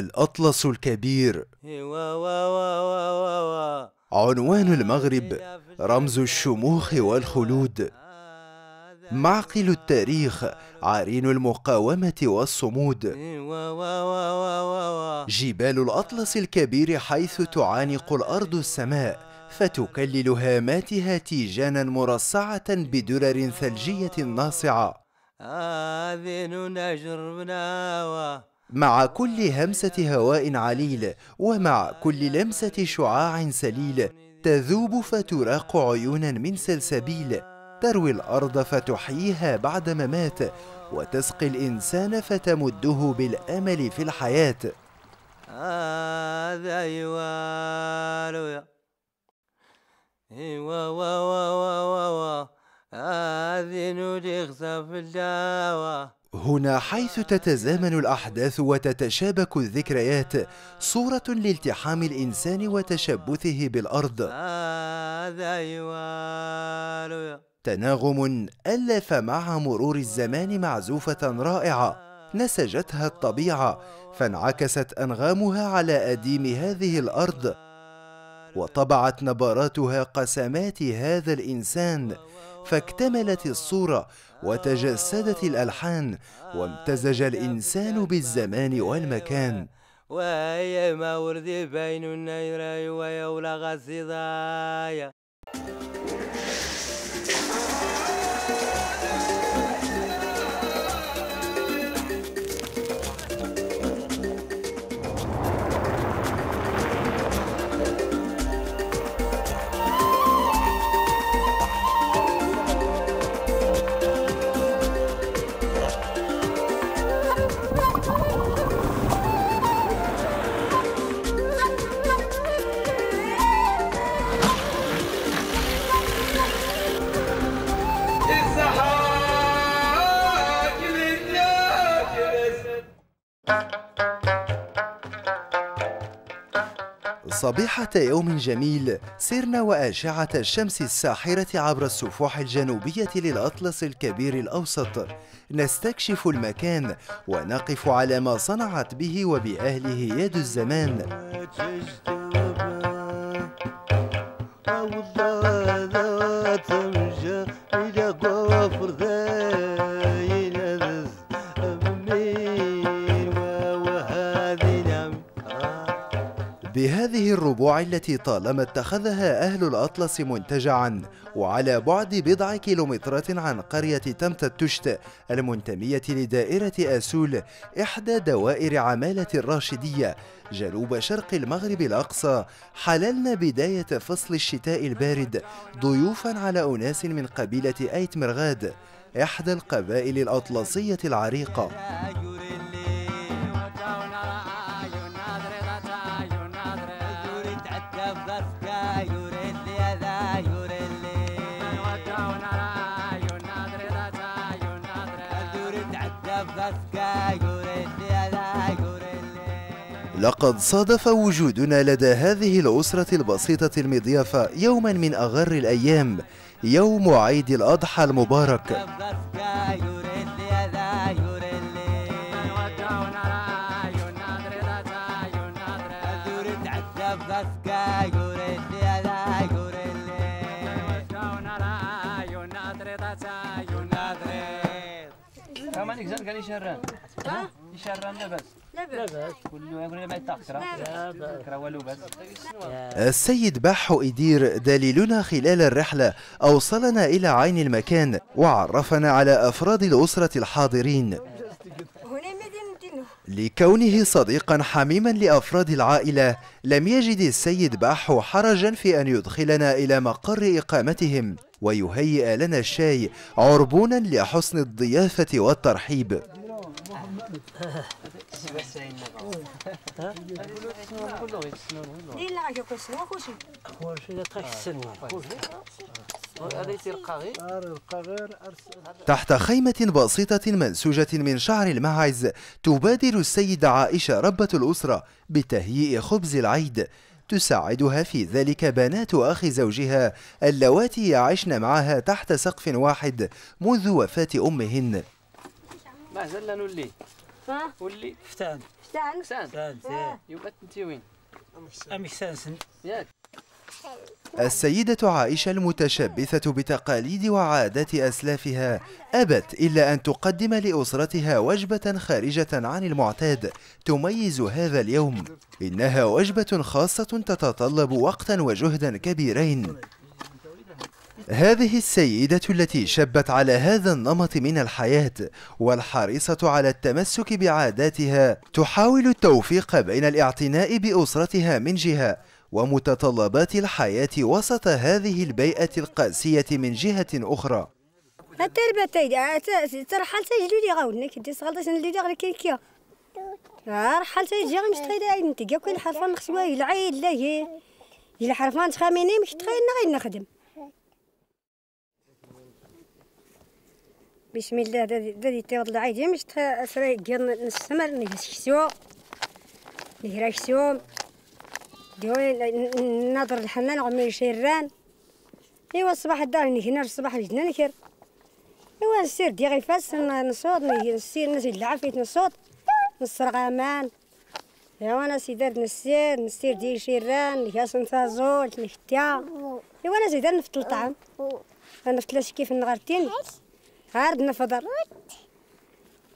الأطلس الكبير عنوان المغرب، رمز الشموخ والخلود، معقل التاريخ، عرين المقاومة والصمود. جبال الأطلس الكبير حيث تعانق الأرض السماء، فتكلل هاماتها تيجانا مرصعة بدرر ثلجية ناصعة. مع كل همسة هواء عليل ومع كل لمسة شعاع سليل، تذوب فتراق عيونا من سلسبيل، تروي الأرض فتحييها بعد ممات، وتسقي الإنسان فتمده بالأمل في الحياة. هنا حيث تتزامن الأحداث وتتشابك الذكريات، صورة لالتحام الإنسان وتشبثه بالأرض، تناغم ألف مع مرور الزمان معزوفة رائعة نسجتها الطبيعة، فانعكست أنغامها على أديم هذه الأرض، وطبعت نبراتها قسمات هذا الإنسان، فاكتملت الصورة وتجسدت الألحان، وامتزج الإنسان بالزمان والمكان. وهي ما وردي بين النيرين ويولغ الصدايا. صبيحة يوم جميل سرنا وأشعة الشمس الساحرة عبر السفوح الجنوبية للأطلس الكبير الأوسط، نستكشف المكان ونقف على ما صنعت به وبأهله يد الزمان. بهذه الربوع التي طالما اتخذها أهل الأطلس منتجعا، وعلى بعد بضع كيلومترات عن قرية تمت التشت المنتمية لدائرة آسول، إحدى دوائر عمالة الراشدية جنوب شرق المغرب الأقصى، حللنا بداية فصل الشتاء البارد ضيوفا على أناس من قبيلة أيت مرغاد، إحدى القبائل الأطلسية العريقة. لقد صادف وجودنا لدى هذه الأسرة البسيطة المضيافة يوما من أغر الأيام، يوم عيد الأضحى المبارك. السيد باح إدير دليلنا خلال الرحلة أوصلنا إلى عين المكان وعرفنا على أفراد الأسرة الحاضرين. لكونه صديقا حميما لأفراد العائلة، لم يجد السيد باح حرجا في أن يدخلنا إلى مقر إقامتهم ويهيئ لنا الشاي، عربونا لحسن الضيافة والترحيب. تحت خيمة بسيطة منسوجة من شعر الماعز، تبادر السيدة عائشة ربة الأسرة بتهيئ خبز العيد، تساعدها في ذلك بنات أخي زوجها اللواتي يعشن معها تحت سقف واحد منذ وفاة أمهن. واللي فتان يبقى انت وين؟ سانسن ياك السيدة عائشة المتشبثة بتقاليد وعادات أسلافها أبت إلا أن تقدم لأسرتها وجبة خارجة عن المعتاد تميز هذا اليوم. إنها وجبة خاصة تتطلب وقتا وجهدا كبيرين. هذه السيدة التي شبت على هذا النمط من الحياة والحريصة على التمسك بعاداتها تحاول التوفيق بين الاعتناء بأسرتها من جهة ومتطلبات الحياة وسط هذه البيئة القاسية من جهة أخرى. بسم الله دادي تيوض العيدي مش تسري جن نسمر نهشسو نهرشسو ديوي ناظر الحنان عمي شيران ايوا الصباح الدار هنا الصباح جدنا نكر ايوا نسير ديغي فاس نصوت نسير نزيد العافية نصوت نصرق امان ايوا انا سيدار نسير ديال شيران نكاس نتازول نفتيا ايوا انا زيد نفتل الطعام نفتلاش كيف النغرتين عارض نفضل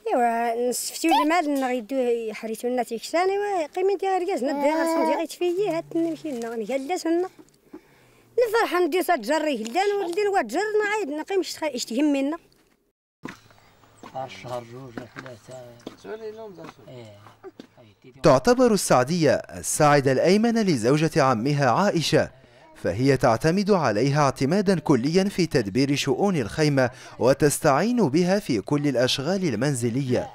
ايوا نستفتيو المال نغيدو حريتو لنا تيكسان ايوا قيمه ديال ركازنا ديال ديال تفيي هات نمشي نجلسنا نفرح ندير تجري هلدان ولدين وتجر نعيد نقيم اش تهمنا 10 جوج 3 تعتبر السعدية الساعد الأيمن لزوجة عمها عائشة، فهي تعتمد عليها اعتمادا كليا في تدبير شؤون الخيمة وتستعين بها في كل الأشغال المنزلية.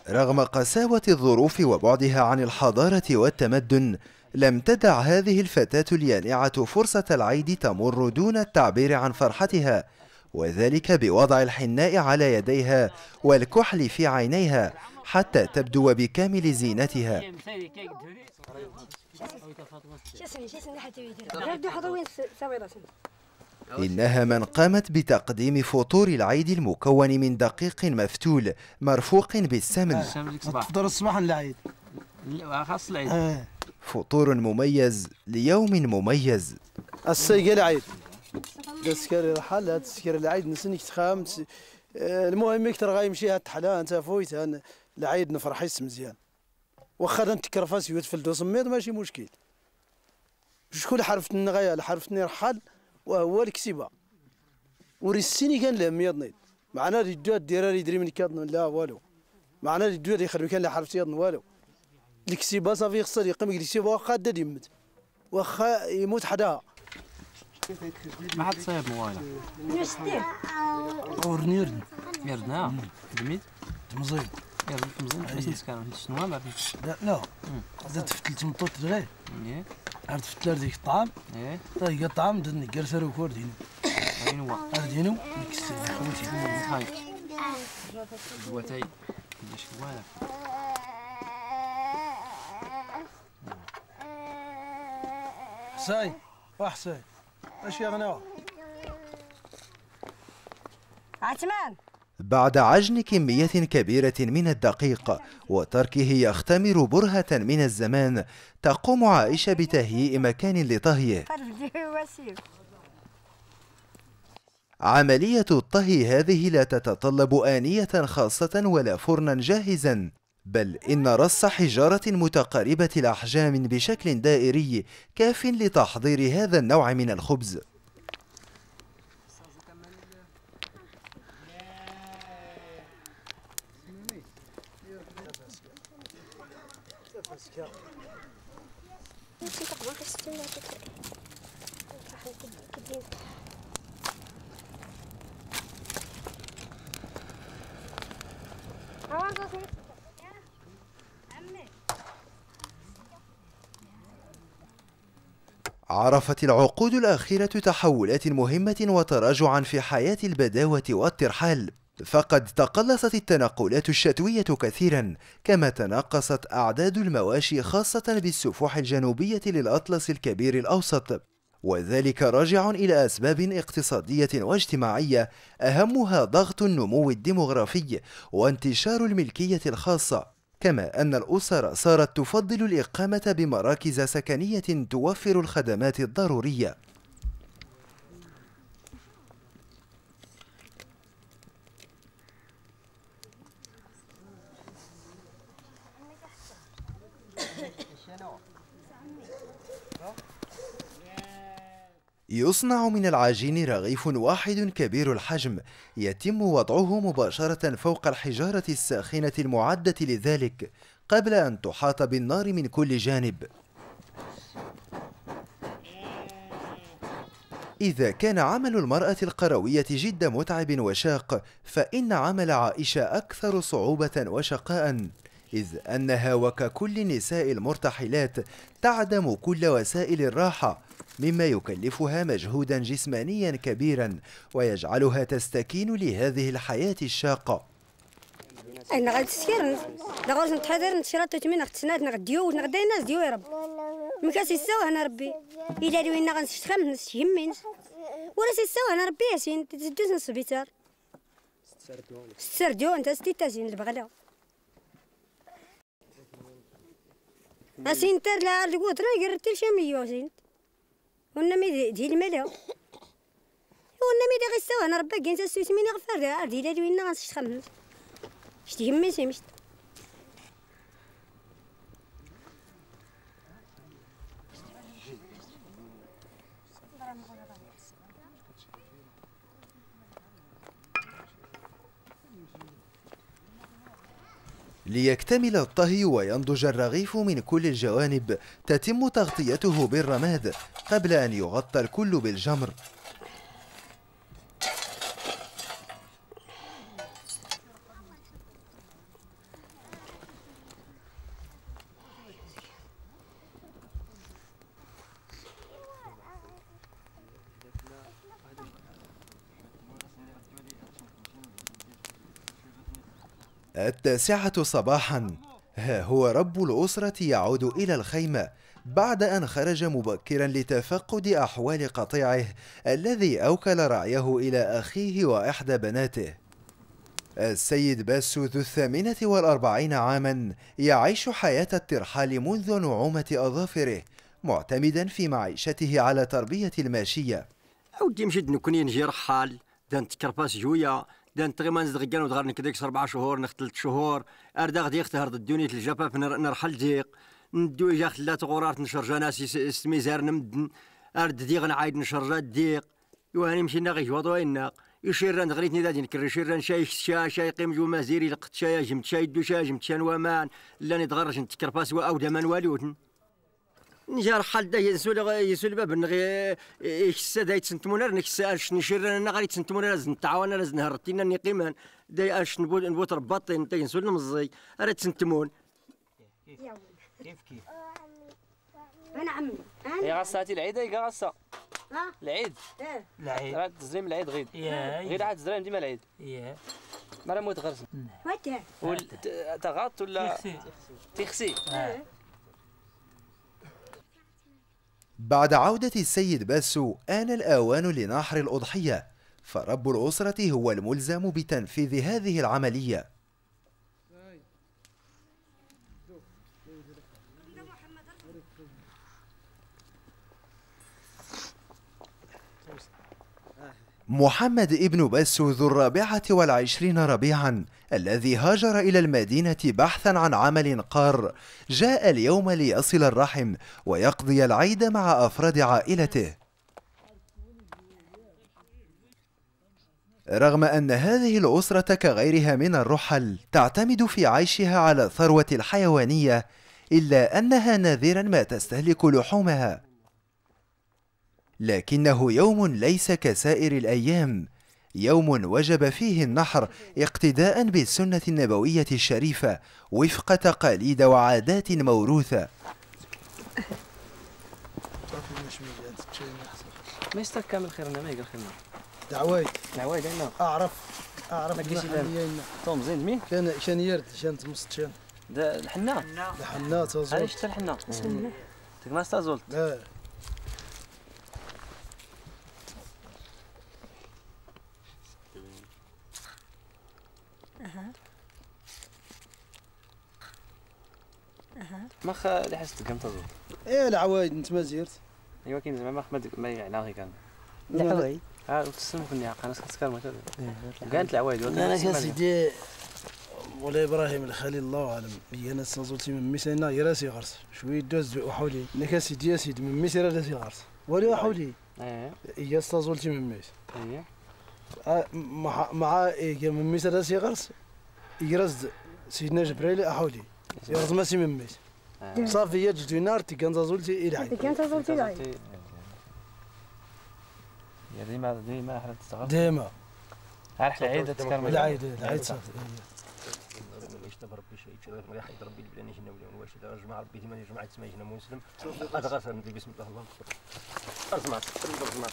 رغم قساوة الظروف وبعدها عن الحضارة والتمدن، لم تدع هذه الفتاة اليانعة فرصة العيد تمر دون التعبير عن فرحتها، وذلك بوضع الحناء على يديها والكحل في عينيها حتى تبدو بكامل زينتها. إنها من قامت بتقديم فطور العيد المكون من دقيق مفتول مرفوق بالسمن. فطور الصباح العيد خاص العيد. فطور مميز ليوم مميز. السيقة العيد تسكر الحل تسكر العيد نسنك تخام المهم يكتر غايمشي هاد حلا انت فويت العيد نفرح يس مزيان واخا انت كرفاس يتفل دو سميط ماشي مشكل. شكون حرفتني غايا حرفتني رحال وهو الكسيبه وريسيني كان له ميضني معنا الدوات ديرها يدري من كاظن لا والو معنا الدوات يخرب كان لا حرفتي يضن والو الكسيبه صافي خصها يقيم الكسيبه واخا داد يمت واخا يموت حداها ما حد صايب موالي نشتي ورنيرن يردنا دميت تمزيد يرد تمزيد باش نسكر شنو ما لا زاد فتلت مطوط غير ايه عرفت فتلر ديك الطعام ايه طيب الطعام درنا كرسر وكور دينو هو دينو نكسر خوتي هاي بواتاي ليش والا حسين وحسين اش يا غناوه عثمان. بعد عجن كمية كبيرة من الدقيق وتركه يختمر برهة من الزمان، تقوم عائشة بتهيئ مكان لطهيه. عملية الطهي هذه لا تتطلب آنية خاصة ولا فرنا جاهزا، بل إن رص حجارة متقاربة الأحجام بشكل دائري كاف لتحضير هذا النوع من الخبز. عرفت العقود الأخيرة تحولات مهمة وتراجعا في حياة البداوة والترحال، فقد تقلصت التنقلات الشتوية كثيرا، كما تناقصت أعداد المواشي خاصة بالسفوح الجنوبية للأطلس الكبير الأوسط، وذلك راجع إلى أسباب اقتصادية واجتماعية أهمها ضغط النمو الديمغرافي وانتشار الملكية الخاصة، كما أن الأسر صارت تفضل الإقامة بمراكز سكنية توفر الخدمات الضرورية. يصنع من العجين رغيف واحد كبير الحجم يتم وضعه مباشرة فوق الحجارة الساخنة المعدة لذلك قبل أن تحاط بالنار من كل جانب. إذا كان عمل المرأة القروية جد متعب وشاق، فإن عمل عائشة أكثر صعوبة وشقاء، إذ أنها وككل نساء المرتحلات تعدم كل وسائل الراحة، مما يكلفها مجهودا جسمانيا كبيرا ويجعلها تستكين لهذه الحياة الشاقة. أنا غادي تسكر دغوز نتحضر نتشرط تمين خصنا نغديو نغدا الناس ديو يا رب ما كيساوها انا ربي الا دوينا غنستخدم نستهمين ولا سيساوها انا ربي ياسين تدوز للسبيطار ستردو انت ستيتازين البغله اسين تر لا القوت راه قررت الشاميو سين ونمي ديال الملا ونمي دي غيساوها انا ربي كاين تسويت مين غفر عادي الا دوينا غنستخدم شتي هميتي مشت ليكتمل الطهي وينضج الرغيف من كل الجوانب تتم تغطيته بالرماد قبل أن يغطى الكل بالجمر. التاسعة صباحا، ها هو رب الأسرة يعود إلى الخيمة بعد أن خرج مبكرا لتفقد أحوال قطيعه الذي أوكل رعيه إلى أخيه وإحدى بناته. السيد باسو ذو 48 عاما يعيش حياة الترحال منذ نعومة أظافره، معتمدا في معيشته على تربية الماشية. أودي مشيت نكوني نجي رحال دانت كرباس جوية دانت غير ما نزيد غير ودغار نكديك 4 شهور نخ 3 شهور أردا غدي اختهرد الدنيا الجفاف نرحل ديق ندو إجا خلات غورات نشرجا ناسي سميزار نمدن أرد ديق نعايد نشرجا الديق يوهاني مشينا غي جواضو إناق يشيران غريتني دادي نكرر شيران شاي قيم جو مازيري لقت شاي جمت شاي دو شاي جمت شان ومان لاني تغرش نتكرباس وأودا من والوتن نجار حال دا يسول باب نغي الساده يتسنتمونا نكساش نشيران غادي تسنتمونا لازم نتعاون لازم نهرتينا نقيمان دا اش نبوت رباطين تا ينسول مزي راه تسنتمون كيف انا عمي يا غاساتي العيد يا غاسا ها العيد العيد راه تزريم العيد غير غير عاد تزريم ديما العيد ما راه موت غرس تغاط ولا تخسي بعد عودة السيد باسو آن الآوان لنحر الأضحية، فرب الأسرة هو الملزم بتنفيذ هذه العملية. محمد ابن باسو ذو 24 ربيعا الذي هاجر إلى المدينة بحثا عن عمل قار، جاء اليوم ليصل الرحم ويقضي العيد مع أفراد عائلته. رغم أن هذه الأسرة كغيرها من الرحل تعتمد في عيشها على الثروة الحيوانية، إلا أنها نادرا ما تستهلك لحومها، لكنه يوم ليس كسائر الأيام، يوم وجب فيه النحر اقتداء بالسنة النبوية الشريفة وفق تقاليد وعادات موروثة. ما يستاك كامل خيرنا ما يقال خيرنا دعوايد هنا أعرف ما كاينش توم زين مين كان يرد كان تمصت شان دا الحنا الحنا تزول علاش حتى الحنا تك ما استازولت لا ما خا اللي حست كم تزور ايه العوايد انت ما زيرت ايوا كاين زعما ما يعني غير كان العوايد وتسلم كني عقل ناس كتكر ما كانت العوايد انا يا سيدي مولاي ابراهيم الخليل الله اعلم هي انا استنزلتي من ميسينا غير راسي غرس شويه دوز وحولي انا يا سيدي يا سيدي من ميسي راسي غرس ولا حولي هي استنزلتي من ميس مع إيه من ميس راسي غرس يرز سيدنا جبريل احولي يرز ماسي من ميس صافي هي جدي نار كان زولتي الى عين كان تزولتي العين يا ديما حرت تستغرب ديما عارف العيد تذكر العيد صافي بربي شيء شرف ما يحيد ربي بلا نجنا ولا واش جمع ربي ثم جمعت سماجنا مسلم هذا غسل بسم الله الله اسمع اسمع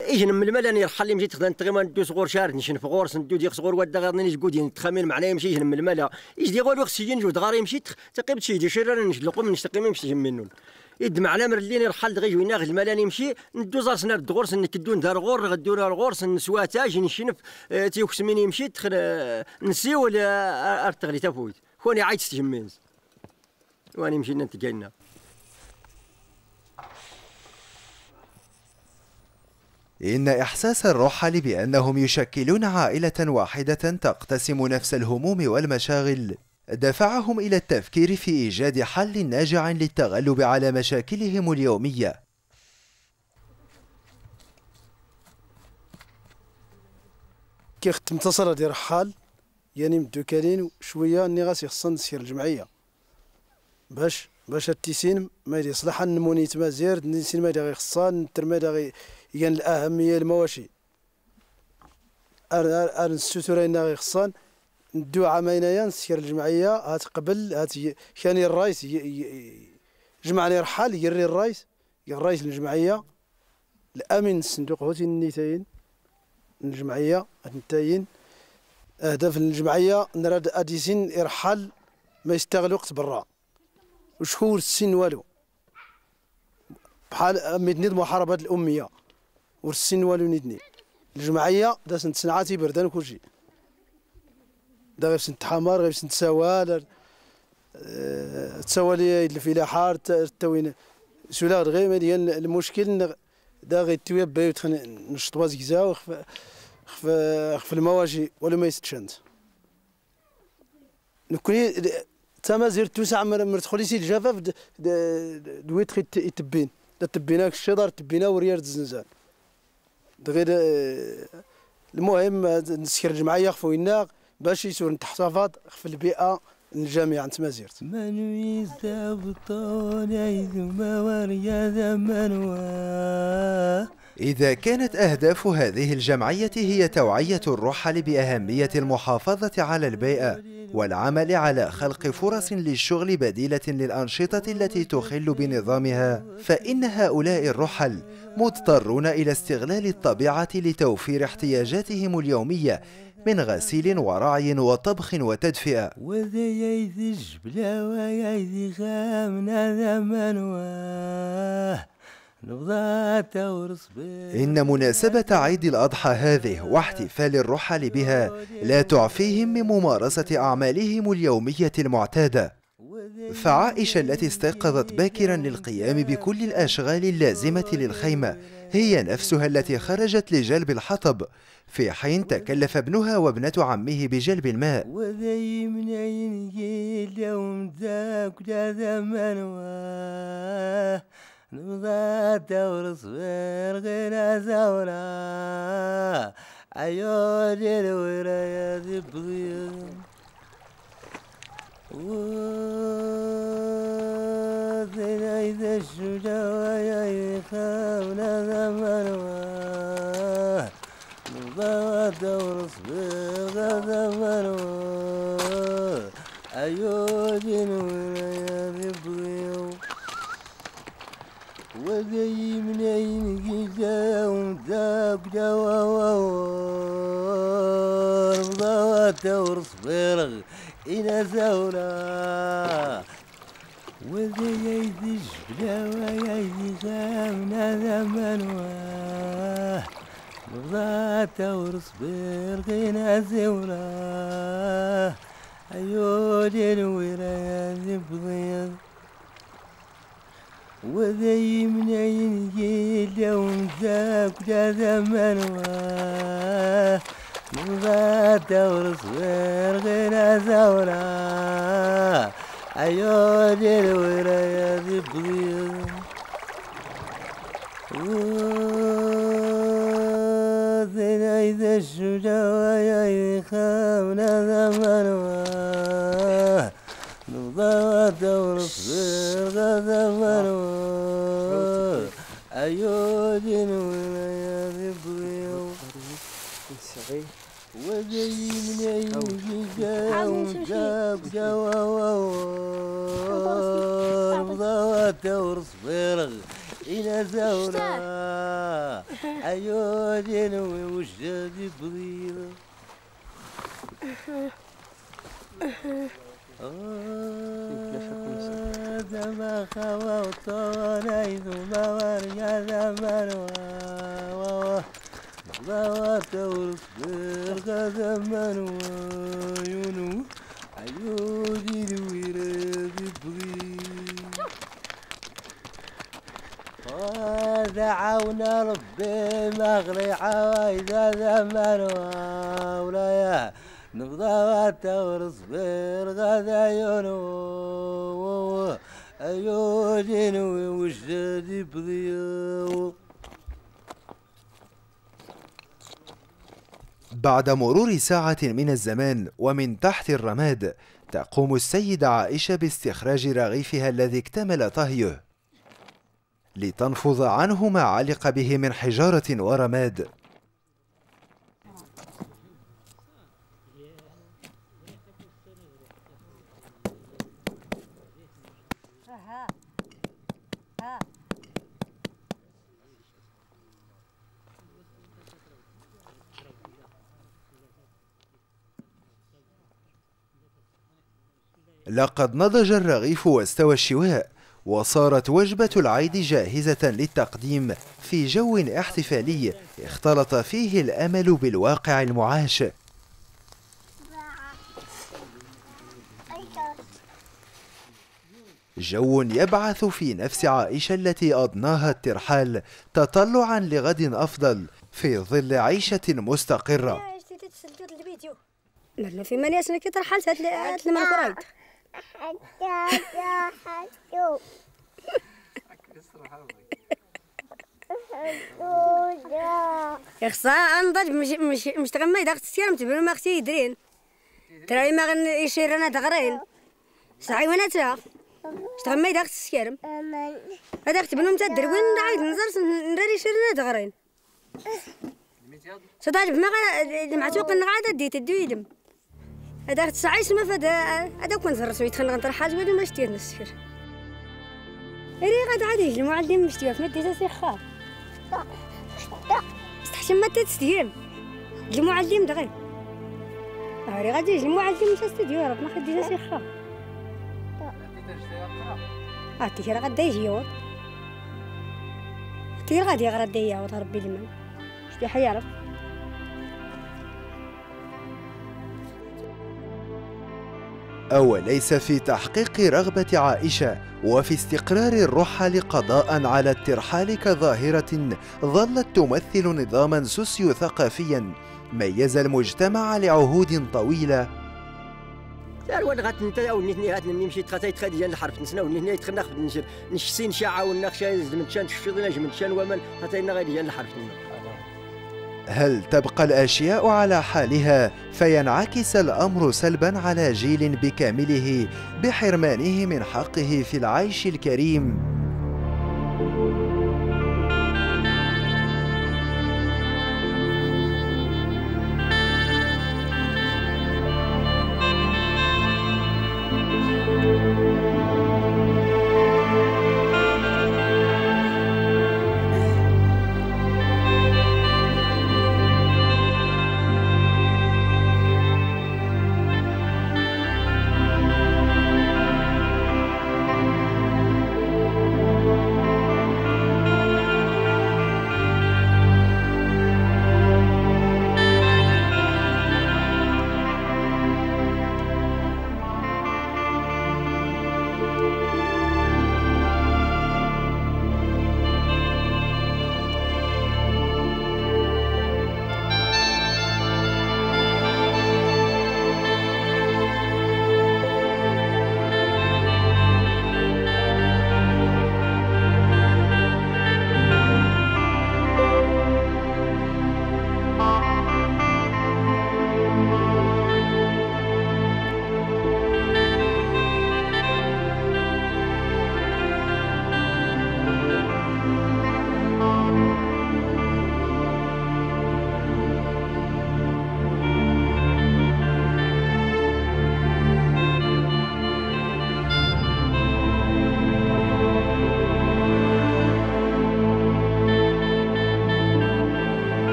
إيش من الملان يرحل لي مشيت تخدم تغيما ندوس غور شارد نشنف غورس ندو ديق صغور ودا غادي نجقود نتخمن معنا يمشي من الملا إيش دي غور وخص يجي نجود غاري مشيت تقيب شي دي شرر نشلقو من نشتقيم يمشي منون يد معنا مرلين يرحل دغيا وين ناخذ الملان يمشي ندو زارسنا الدغورس نكدون دار غور غدونا الغورس نسواتاج نشنف تيوكسمين يمشي نسي ولا ارتغلي تفوت خوني عايت تجميز واني مشينا نتقينا إن إحساس الرحل بأنهم يشكلون عائلة واحدة تقتسم نفس الهموم والمشاغل دفعهم إلى التفكير في إيجاد حل ناجع للتغلب على مشاكلهم اليومية. كي ختم تصل ديال رحال يعني مدوكالين شويه اني غاسي خصنا نسير الجمعيه باش التيسين ما يصلح نمونيت ما زير نسين ما غير خصها نترمى غير يعني الأهمية المواشي السوتورين غير خصان ندو عامين نسير الجمعية هات قبل هات كان الرئيس جمعني رحال يري الرئيس الجمعية الأمين الصندوق هوتي النتاين الجمعية النتاين أهداف الجمعية نراد أديسين إرحال ما يستغل وقت برا وشهور السن والو بحال مدنيد محاربة الأمية والسن والو نيدني الجمعية دا سنت صناعاتي بردان كلشي دا غير سنت حمار غير سنت سوال تسوالي الفلاحة تاوين سولا غير ديال المشكل دا غير تويا بايو نشطوا زكزا خف المواجي ولا ما يستشند نكوني تما زير توسع مرتخلي سي الجفاف دويت يتبين تبيناك الشجر تبينا وريار الزنزان غير المهم نسكر الجمعيه خفوينا باش يسور نتحتفظ في البيئه الجامعه نتما زيرت من يستبطون ايثما ورياض منواه. إذا كانت أهداف هذه الجمعية هي توعية الرحل بأهمية المحافظة على البيئة والعمل على خلق فرص للشغل بديلة للأنشطة التي تخل بنظامها، فإن هؤلاء الرحل مضطرون إلى استغلال الطبيعة لتوفير احتياجاتهم اليومية من غسيل ورعي وطبخ وتدفئة. إن مناسبة عيد الأضحى هذه واحتفال الرحل بها لا تعفيهم من ممارسة أعمالهم اليومية المعتادة، فعائشة التي استيقظت باكرا للقيام بكل الأشغال اللازمة للخيمة هي نفسها التي خرجت لجلب الحطب، في حين تكلف ابنها وابنة عمه بجلب الماء. نبضات ورصبر غير زورا عيون الورايا بضيم وذينا إذا الشجاع يخافنا زمنواه نبضات ورصبر غير زمنواه عيون الورايا بضيم وذي من عينك جاء ومداك جوا نبضات ورصبيرغ إلى زورا وذي يدي جبلا ويدي سامنا زمن واه نبضات ورصبيرغ إلى زورا أيودي الورايا زبضيض وذي منين جيل ومساك دا زمن واه نبضات ورصبيرغ إلى زورا أيودي الورايا زبضيض إذا الشجاع يخافنا زمن واه نبضات ورصبيرغ زمن واه أيودي الورايا زبضيض وذي منين جا ومساك جوا نبضات ورصبيرغ إلى زورا أيودي نوي وجدي بضيضة زما خوا وطواني ثم ورجع زمان ضوات ورصبيرغ زمان ويونو أيودي نوي رادي بضيضة دعونا ربي مغري عوايد زمان ولايا نبضات ورصبيرغ زيونو أيودي نوي وجدي بضيو. بعد مرور ساعة من الزمان ومن تحت الرماد تقوم السيدة عائشة باستخراج رغيفها الذي اكتمل طهيه لتنفض عنه ما علق به من حجارة ورماد. لقد نضج الرغيف واستوى الشواء، وصارت وجبة العيد جاهزة للتقديم في جو احتفالي اختلط فيه الأمل بالواقع المعاش. جو يبعث في نفس عائشة التي أضناها الترحال تطلعا لغد أفضل في ظل عيشة مستقرة. مرنا في مناسنا كي ترحلت هات لما القرايد يخصا انضج مش تغمي داخل السيارة متبرو ما اختي يدرين تراي ما غن يشير انا تغرين صاحي وانا ترى تغمي داخل السيارة هذا اختي بنو متدر وين عايد نزرس نري يشير انا تغرين صداج ما معتوق النغاده ديت الدويدم هذا تسعيش ما فدا هذا كون زرسو يتخلى غنطر حاجه ولا ما شتي نسكر ري غاد عادي المعلم مشتي في مديته سيخا استحسن ما تستديم المعلم دغيا ري غادي المعلم مش استديو راه ما خديته سيخا عرفتي راه غدا يجي يوض تي غادي غدا يعوض ربي المن شتي حيعرف. أوليس في تحقيق رغبة عائشة وفي استقرار الرحل قضاء على الترحال كظاهرة ظلت تمثل نظاما سوسيو ثقافيا ميز المجتمع لعهود طويلة؟ وين غاتنتا ونيتني هات نمشي تخاتي ديال الحرف نسنا ونيتني تخنا نخدم نشسين شاعه ونخشى زمنشان تشفيضنا جمنشان ومن هاتينا غير ديال الحرف. هل تبقى الأشياء على حالها فينعكس الأمر سلبا على جيل بكامله بحرمانه من حقه في العيش الكريم؟